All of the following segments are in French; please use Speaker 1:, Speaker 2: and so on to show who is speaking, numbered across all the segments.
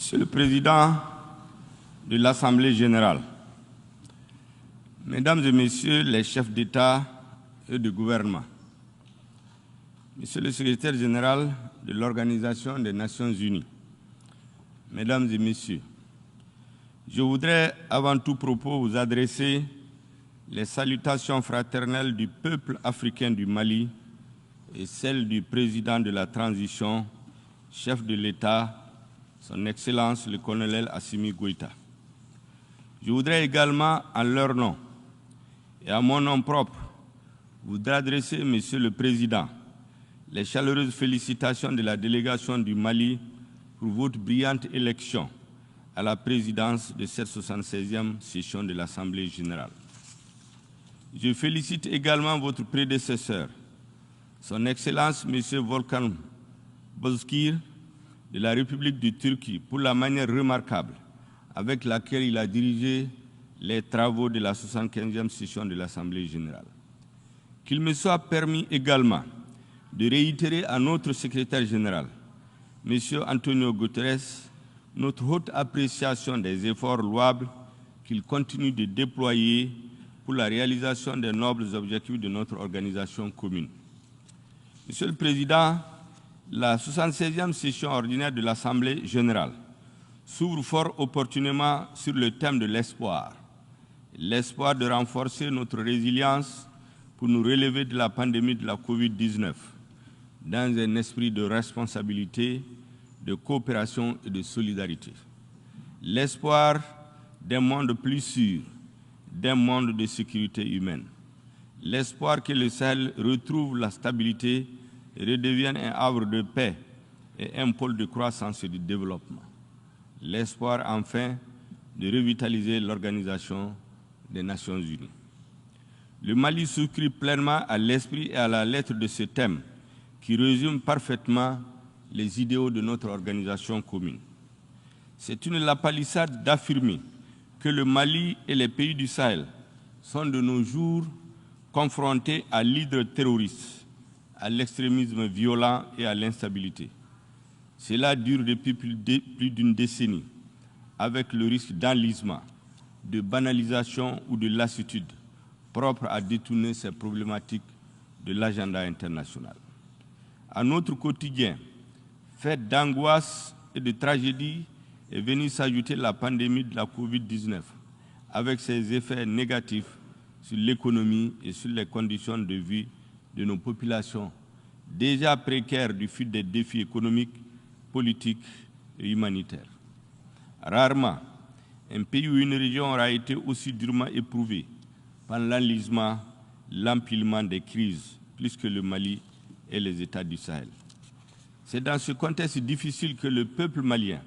Speaker 1: Monsieur le Président de l'Assemblée générale, Mesdames et Messieurs les chefs d'État et de gouvernement, Monsieur le Secrétaire général de l'Organisation des Nations unies, Mesdames et Messieurs, je voudrais avant tout propos vous adresser les salutations fraternelles du peuple africain du Mali et celles du président de la transition, chef de l'État, Son Excellence le colonel Assimi Goïta. Je voudrais également, en leur nom et à mon nom propre, vous adresser, Monsieur le Président, les chaleureuses félicitations de la délégation du Mali pour votre brillante élection à la présidence de cette 76e session de l'Assemblée générale. Je félicite également votre prédécesseur, Son Excellence M. Volkan Bozkır, de la République de Turquie, pour la manière remarquable avec laquelle il a dirigé les travaux de la 75e session de l'Assemblée générale. Qu'il me soit permis également de réitérer à notre secrétaire général, M. Antonio Guterres, notre haute appréciation des efforts louables qu'il continue de déployer pour la réalisation des nobles objectifs de notre organisation commune. Monsieur le Président, la 76e session ordinaire de l'Assemblée générale s'ouvre fort opportunément sur le thème de l'espoir. L'espoir de renforcer notre résilience pour nous relever de la pandémie de la Covid-19 dans un esprit de responsabilité, de coopération et de solidarité. L'espoir d'un monde plus sûr, d'un monde de sécurité humaine. L'espoir que le Sahel retrouve la stabilité et redevienne un havre de paix et un pôle de croissance et de développement. L'espoir, enfin, de revitaliser l'Organisation des Nations unies. Le Mali souscrit pleinement à l'esprit et à la lettre de ce thème qui résume parfaitement les idéaux de notre organisation commune. C'est une lapalissade d'affirmer que le Mali et les pays du Sahel sont de nos jours confrontés à l'hydre terroriste, à l'extrémisme violent et à l'instabilité. Cela dure depuis plus d'une décennie, avec le risque d'enlisement, de banalisation ou de lassitude propre à détourner ces problématiques de l'agenda international. À notre quotidien, fait d'angoisse et de tragédie, est venue s'ajouter la pandémie de la Covid-19, avec ses effets négatifs sur l'économie et sur les conditions de vie de nos populations, déjà précaires du fait des défis économiques, politiques et humanitaires. Rarement, un pays ou une région aura été aussi durement éprouvée par l'enlisement, l'empilement des crises, plus que le Mali et les États du Sahel. C'est dans ce contexte difficile que le peuple malien,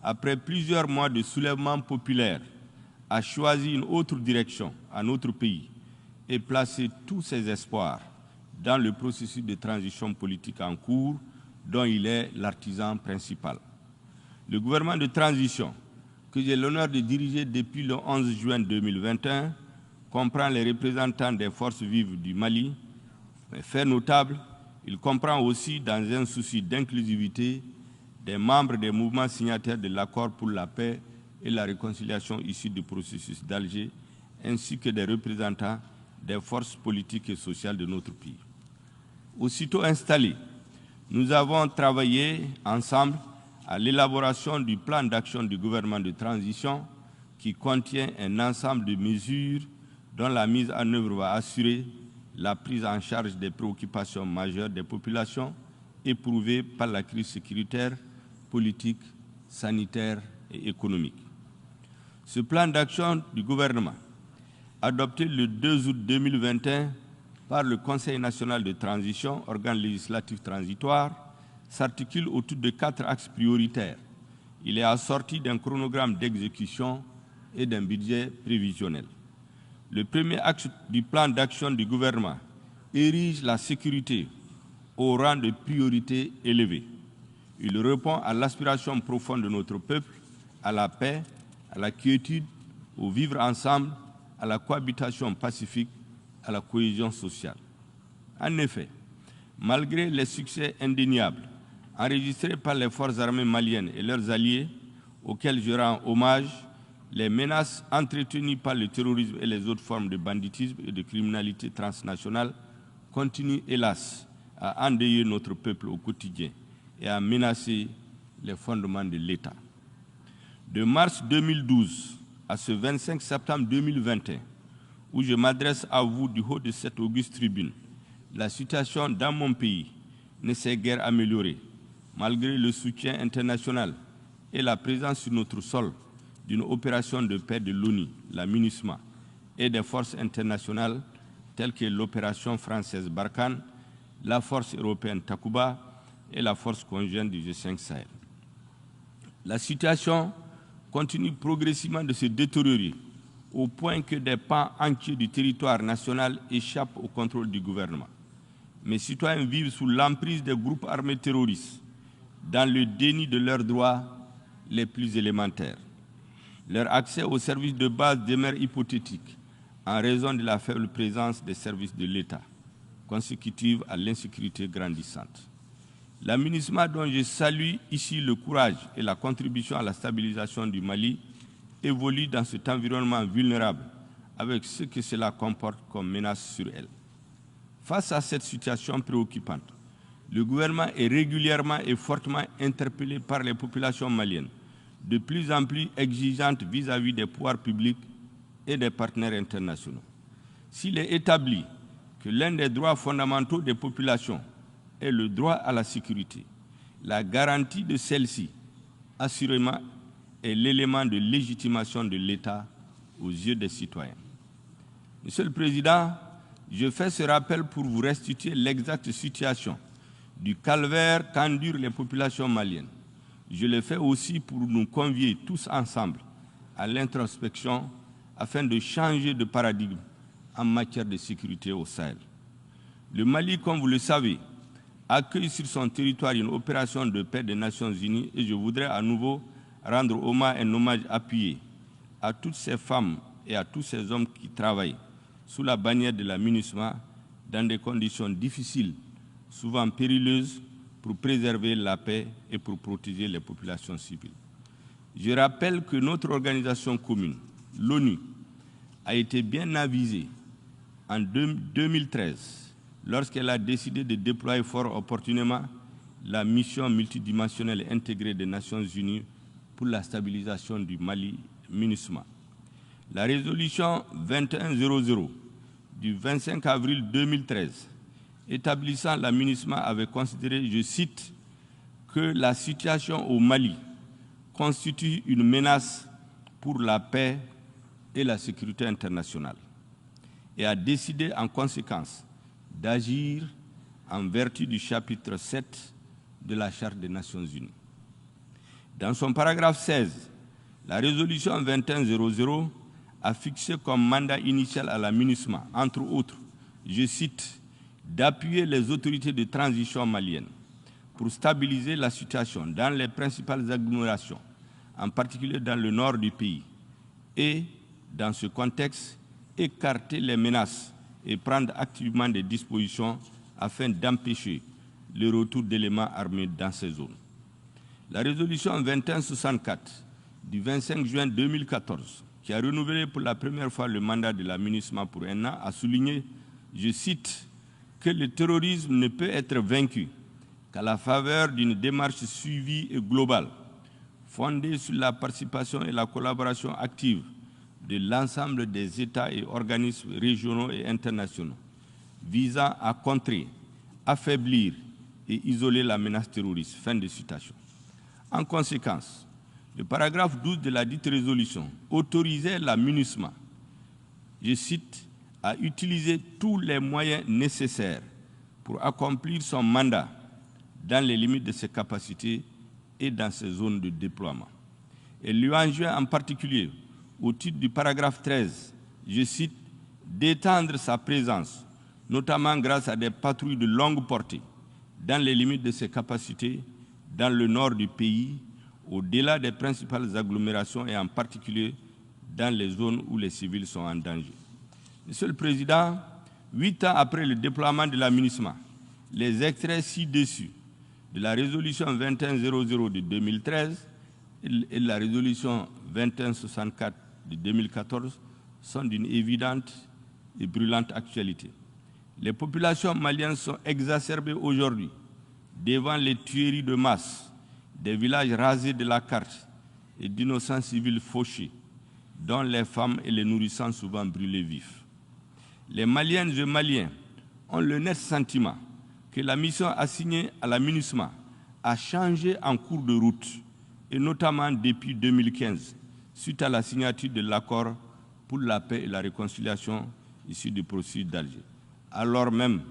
Speaker 1: après plusieurs mois de soulèvement populaire, a choisi une autre direction à notre pays et placé tous ses espoirs dans le processus de transition politique en cours dont il est l'artisan principal. Le gouvernement de transition, que j'ai l'honneur de diriger depuis le 11 juin 2021, comprend les représentants des forces vives du Mali. Fait notable, il comprend aussi, dans un souci d'inclusivité, des membres des mouvements signataires de l'accord pour la paix et la réconciliation issus du processus d'Alger, ainsi que des représentants des forces politiques et sociales de notre pays. Aussitôt installés, nous avons travaillé ensemble à l'élaboration du plan d'action du gouvernement de transition qui contient un ensemble de mesures dont la mise en œuvre va assurer la prise en charge des préoccupations majeures des populations éprouvées par la crise sécuritaire, politique, sanitaire et économique. Ce plan d'action du gouvernement, adopté le 2 août 2021 par le Conseil national de transition, organe législatif transitoire, s'articule autour de 4 axes prioritaires. Il est assorti d'un chronogramme d'exécution et d'un budget prévisionnel. Le premier axe du plan d'action du gouvernement érige la sécurité au rang de priorité élevée. Il répond à l'aspiration profonde de notre peuple, à la paix, à la quiétude, au vivre ensemble, à la cohabitation pacifique, à la cohésion sociale. En effet, malgré les succès indéniables enregistrés par les forces armées maliennes et leurs alliés auxquels je rends hommage, les menaces entretenues par le terrorisme et les autres formes de banditisme et de criminalité transnationale continuent, hélas, à endeuiller notre peuple au quotidien et à menacer les fondements de l'État. De mars 2012 à ce 25 septembre 2021, où je m'adresse à vous du haut de cette auguste tribune, la situation dans mon pays ne s'est guère améliorée, malgré le soutien international et la présence sur notre sol d'une opération de paix de l'ONU, la MINUSMA, et des forces internationales telles que l'opération française Barkhane, la force européenne Takuba et la force conjointe du G5 Sahel. La situation continue progressivement de se détériorer au point que des pans entiers du territoire national échappent au contrôle du gouvernement. Mes citoyens vivent sous l'emprise des groupes armés terroristes, dans le déni de leurs droits les plus élémentaires. Leur accès aux services de base demeure hypothétique en raison de la faible présence des services de l'État, consécutive à l'insécurité grandissante. La MINUSMA, dont je salue ici le courage et la contribution à la stabilisation du Mali, évolue dans cet environnement vulnérable avec ce que cela comporte comme menace sur elle. Face à cette situation préoccupante, le gouvernement est régulièrement et fortement interpellé par les populations maliennes, de plus en plus exigeantes vis-à-vis des pouvoirs publics et des partenaires internationaux. S'il est établi que l'un des droits fondamentaux des populations est le droit à la sécurité, la garantie de celle-ci, assurément, est l'élément de légitimation de l'État aux yeux des citoyens. Monsieur le Président, je fais ce rappel pour vous restituer l'exacte situation du calvaire qu'endurent les populations maliennes. Je le fais aussi pour nous convier tous ensemble à l'introspection afin de changer de paradigme en matière de sécurité au Sahel. Le Mali, comme vous le savez, accueille sur son territoire une opération de paix des Nations Unies et je voudrais à nouveau rendre un hommage appuyé à toutes ces femmes et à tous ces hommes qui travaillent sous la bannière de la MINUSMA dans des conditions difficiles, souvent périlleuses, pour préserver la paix et pour protéger les populations civiles. Je rappelle que notre organisation commune, l'ONU, a été bien avisée en 2013 lorsqu'elle a décidé de déployer fort opportunément la mission multidimensionnelle intégrée des Nations Unies pour la stabilisation du Mali, MINUSMA. La résolution 2100 du 25 avril 2013 établissant la MINUSMA avait considéré, je cite, que la situation au Mali constitue une menace pour la paix et la sécurité internationale et a décidé en conséquence d'agir en vertu du chapitre 7 de la Charte des Nations Unies. Dans son paragraphe 16, la résolution 2100 a fixé comme mandat initial à la MINUSMA, entre autres, je cite, d'appuyer les autorités de transition maliennes pour stabiliser la situation dans les principales agglomérations, en particulier dans le nord du pays, et, dans ce contexte, écarter les menaces et prendre activement des dispositions afin d'empêcher le retour d'éléments armés dans ces zones. La résolution 2164 du 25 juin 2014, qui a renouvelé pour la première fois le mandat de la MINUSMA pour un an, a souligné, je cite, que le terrorisme ne peut être vaincu qu'à la faveur d'une démarche suivie et globale, fondée sur la participation et la collaboration active de l'ensemble des États et organismes régionaux et internationaux, visant à contrer, affaiblir et isoler la menace terroriste. Fin de citation. En conséquence, le paragraphe 12 de la dite résolution autorisait la MINUSMA, je cite, à utiliser tous les moyens nécessaires pour accomplir son mandat dans les limites de ses capacités et dans ses zones de déploiement. Elle lui enjoint en particulier, au titre du paragraphe 13, je cite, d'étendre sa présence, notamment grâce à des patrouilles de longue portée, dans les limites de ses capacités, dans le nord du pays, au-delà des principales agglomérations et en particulier dans les zones où les civils sont en danger. Monsieur le Président, 8 ans après le déploiement de la MINUSMA, les extraits ci-dessus de la résolution 2100 de 2013 et la résolution 2164 de 2014 sont d'une évidente et brûlante actualité. Les populations maliennes sont exacerbées aujourd'hui devant les tueries de masse, des villages rasés de la carte et d'innocents civils fauchés, dont les femmes et les nourrissants souvent brûlés vifs. Les Maliennes et Maliens ont le net sentiment que la mission assignée à la MINUSMA a changé en cours de route, et notamment depuis 2015, suite à la signature de l'accord pour la paix et la réconciliation issu du processus d'Alger, alors même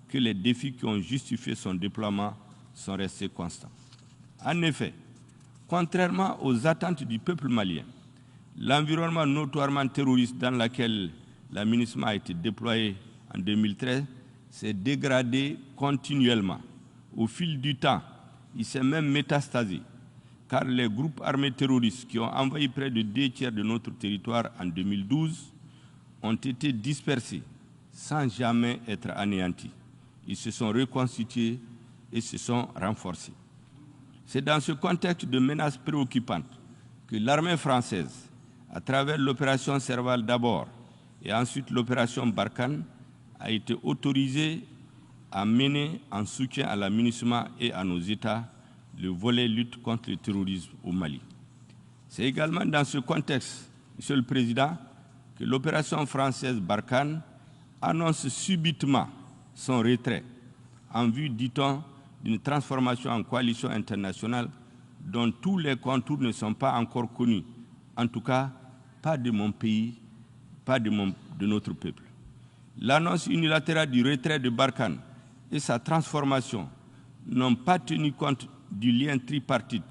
Speaker 1: que les défis qui ont justifié son déploiement sont restés constants. En effet, contrairement aux attentes du peuple malien, l'environnement notoirement terroriste dans lequel la MINUSMA a été déployée en 2013 s'est dégradé continuellement. Au fil du temps, il s'est même métastasé, car les groupes armés terroristes qui ont envahi près de 2 tiers de notre territoire en 2012 ont été dispersés sans jamais être anéantis. Ils se sont reconstitués et se sont renforcés. C'est dans ce contexte de menaces préoccupantes que l'armée française, à travers l'opération Serval d'abord et ensuite l'opération Barkhane, a été autorisée à mener en soutien à la MINUSMA et à nos États le volet lutte contre le terrorisme au Mali. C'est également dans ce contexte, Monsieur le Président, que l'opération française Barkhane annonce subitement son retrait en vue, dit-on, d'une transformation en coalition internationale dont tous les contours ne sont pas encore connus, en tout cas pas de mon pays, pas de notre peuple. L'annonce unilatérale du retrait de Barkhane et sa transformation n'ont pas tenu compte du lien tripartite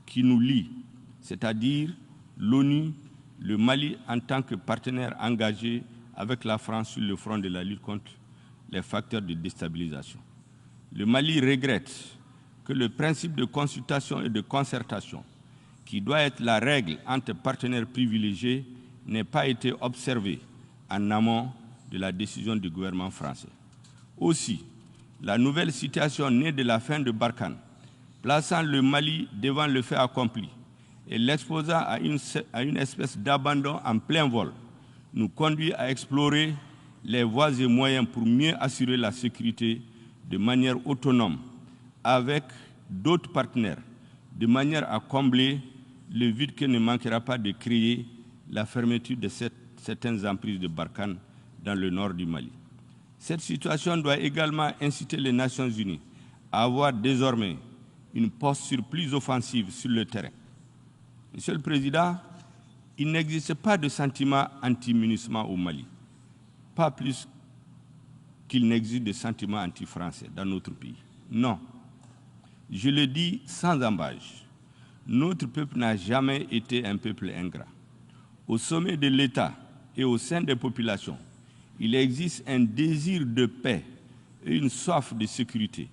Speaker 1: qui nous lie, c'est-à-dire l'ONU, le Mali en tant que partenaire engagé avec la France sur le front de la lutte contre les facteurs de déstabilisation. Le Mali regrette que le principe de consultation et de concertation, qui doit être la règle entre partenaires privilégiés, n'ait pas été observé en amont de la décision du gouvernement français. Aussi, la nouvelle situation née de la fin de Barkhane, plaçant le Mali devant le fait accompli et l'exposant à une espèce d'abandon en plein vol, nous conduit à explorer les voies et moyens pour mieux assurer la sécurité de manière autonome avec d'autres partenaires, de manière à combler le vide que ne manquera pas de créer la fermeture de certaines emprises de Barkhane dans le nord du Mali. Cette situation doit également inciter les Nations Unies à avoir désormais une posture plus offensive sur le terrain. Monsieur le Président, il n'existe pas de sentiment anti-MINUSMA au Mali, pas plus qu'il n'existe de sentiment anti-français dans notre pays. Non, je le dis sans embâche, notre peuple n'a jamais été un peuple ingrat. Au sommet de l'État et au sein des populations, il existe un désir de paix et une soif de sécurité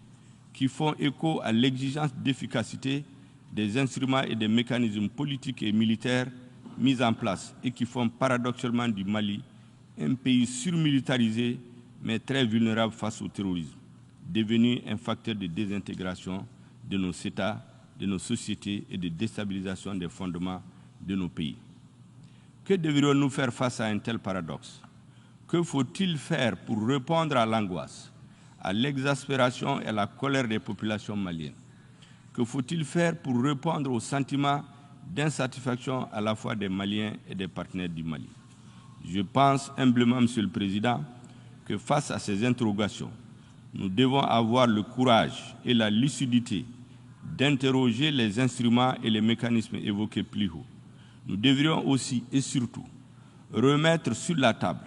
Speaker 1: qui font écho à l'exigence d'efficacité des instruments et des mécanismes politiques et militaires mis en place et qui font paradoxalement du Mali un pays surmilitarisé mais très vulnérable face au terrorisme, devenu un facteur de désintégration de nos États, de nos sociétés et de déstabilisation des fondements de nos pays. Que devrions-nous faire face à un tel paradoxe? Que faut-il faire pour répondre à l'angoisse, à l'exaspération et à la colère des populations maliennes? Que faut-il faire pour répondre au sentiment d'insatisfaction à la fois des Maliens et des partenaires du Mali? Je pense humblement, Monsieur le Président, que face à ces interrogations, nous devons avoir le courage et la lucidité d'interroger les instruments et les mécanismes évoqués plus haut. Nous devrions aussi et surtout remettre sur la table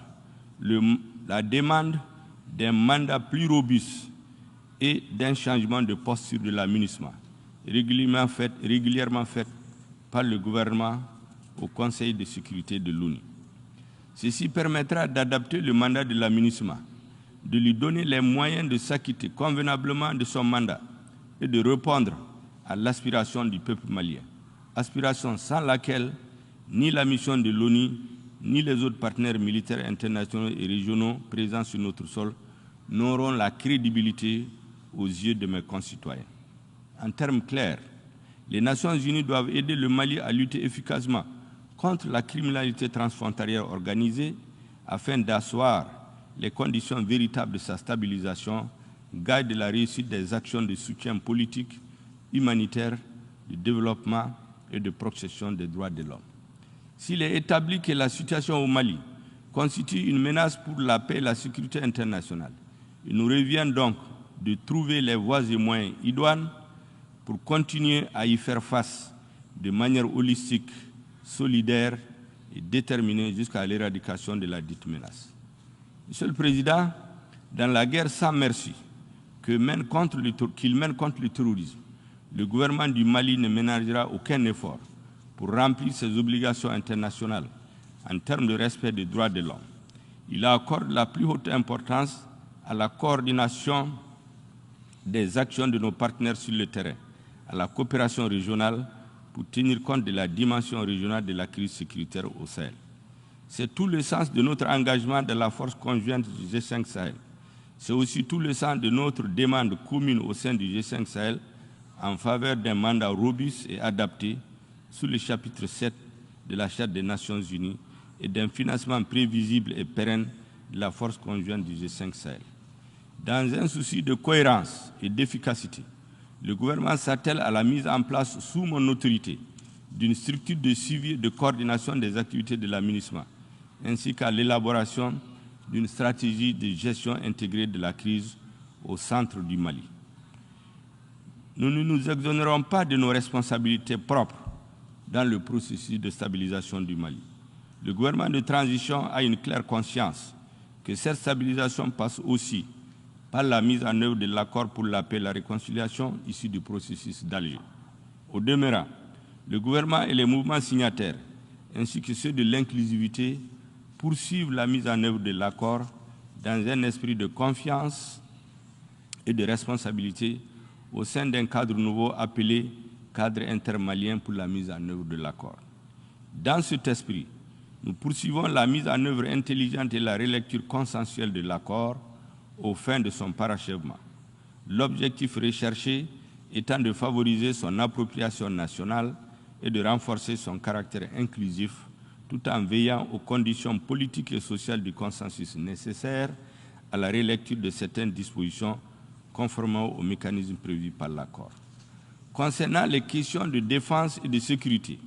Speaker 1: la demande d'un mandat plus robuste et d'un changement de posture de la MINUSMA, régulièrement fait par le gouvernement au Conseil de sécurité de l'ONU. Ceci permettra d'adapter le mandat de la MINUSMA, de lui donner les moyens de s'acquitter convenablement de son mandat et de répondre à l'aspiration du peuple malien, aspiration sans laquelle ni la mission de l'ONU, ni les autres partenaires militaires internationaux et régionaux présents sur notre sol n'auront la crédibilité aux yeux de mes concitoyens. En termes clairs, Les Nations Unies doivent aider le Mali à lutter efficacement contre la criminalité transfrontalière organisée afin d'asseoir les conditions véritables de sa stabilisation, gage de la réussite des actions de soutien politique, humanitaire, de développement et de protection des droits de l'homme. S'il est établi que la situation au Mali constitue une menace pour la paix et la sécurité internationale, il nous revient donc de trouver les voies et moyens idoines pour continuer à y faire face de manière holistique, solidaire et déterminée jusqu'à l'éradication de la dite menace. Monsieur le Président, dans la guerre sans merci qu'il mène contre le terrorisme, le gouvernement du Mali ne ménagera aucun effort pour remplir ses obligations internationales en termes de respect des droits de l'homme. Il accorde la plus haute importance à la coordination des actions de nos partenaires sur le terrain, à la coopération régionale pour tenir compte de la dimension régionale de la crise sécuritaire au Sahel. C'est tout le sens de notre engagement de la force conjointe du G5 Sahel. C'est aussi tout le sens de notre demande commune au sein du G5 Sahel en faveur d'un mandat robuste et adapté sous le chapitre 7 de la Charte des Nations Unies et d'un financement prévisible et pérenne de la force conjointe du G5 Sahel. Dans un souci de cohérence et d'efficacité, le gouvernement s'attelle à la mise en place sous mon autorité d'une structure de suivi et de coordination des activités de la MINUSMA, ainsi qu'à l'élaboration d'une stratégie de gestion intégrée de la crise au centre du Mali. Nous ne nous exonérons pas de nos responsabilités propres dans le processus de stabilisation du Mali. Le gouvernement de transition a une claire conscience que cette stabilisation passe aussi par la mise en œuvre de l'accord pour la paix et la réconciliation issu du processus d'Alger. Au demeurant, le gouvernement et les mouvements signataires, ainsi que ceux de l'inclusivité, poursuivent la mise en œuvre de l'accord dans un esprit de confiance et de responsabilité au sein d'un cadre nouveau appelé cadre intermalien pour la mise en œuvre de l'accord. Dans cet esprit, nous poursuivons la mise en œuvre intelligente et la relecture consensuelle de l'accord aux fins de son parachèvement. L'objectif recherché étant de favoriser son appropriation nationale et de renforcer son caractère inclusif tout en veillant aux conditions politiques et sociales du consensus nécessaire à la relecture de certaines dispositions conformément aux mécanismes prévus par l'accord. Concernant les questions de défense et de sécurité,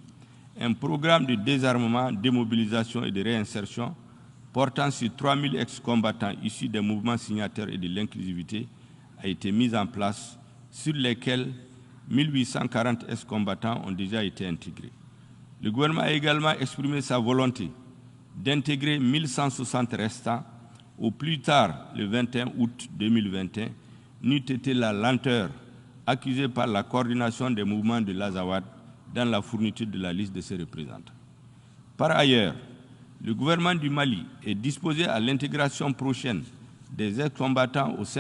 Speaker 1: un programme de désarmement, démobilisation et de réinsertion portant sur 3000 ex-combattants issus des mouvements signataires et de l'inclusivité a été mis en place, sur lesquels 1840 ex-combattants ont déjà été intégrés. Le gouvernement a également exprimé sa volonté d'intégrer 1160 restants au plus tard le 21 août 2021, n'eût été la lenteur accusée par la coordination des mouvements de l'Azawad dans la fourniture de la liste de ses représentants. Par ailleurs, le gouvernement du Mali est disposé à l'intégration prochaine des ex-combattants au sein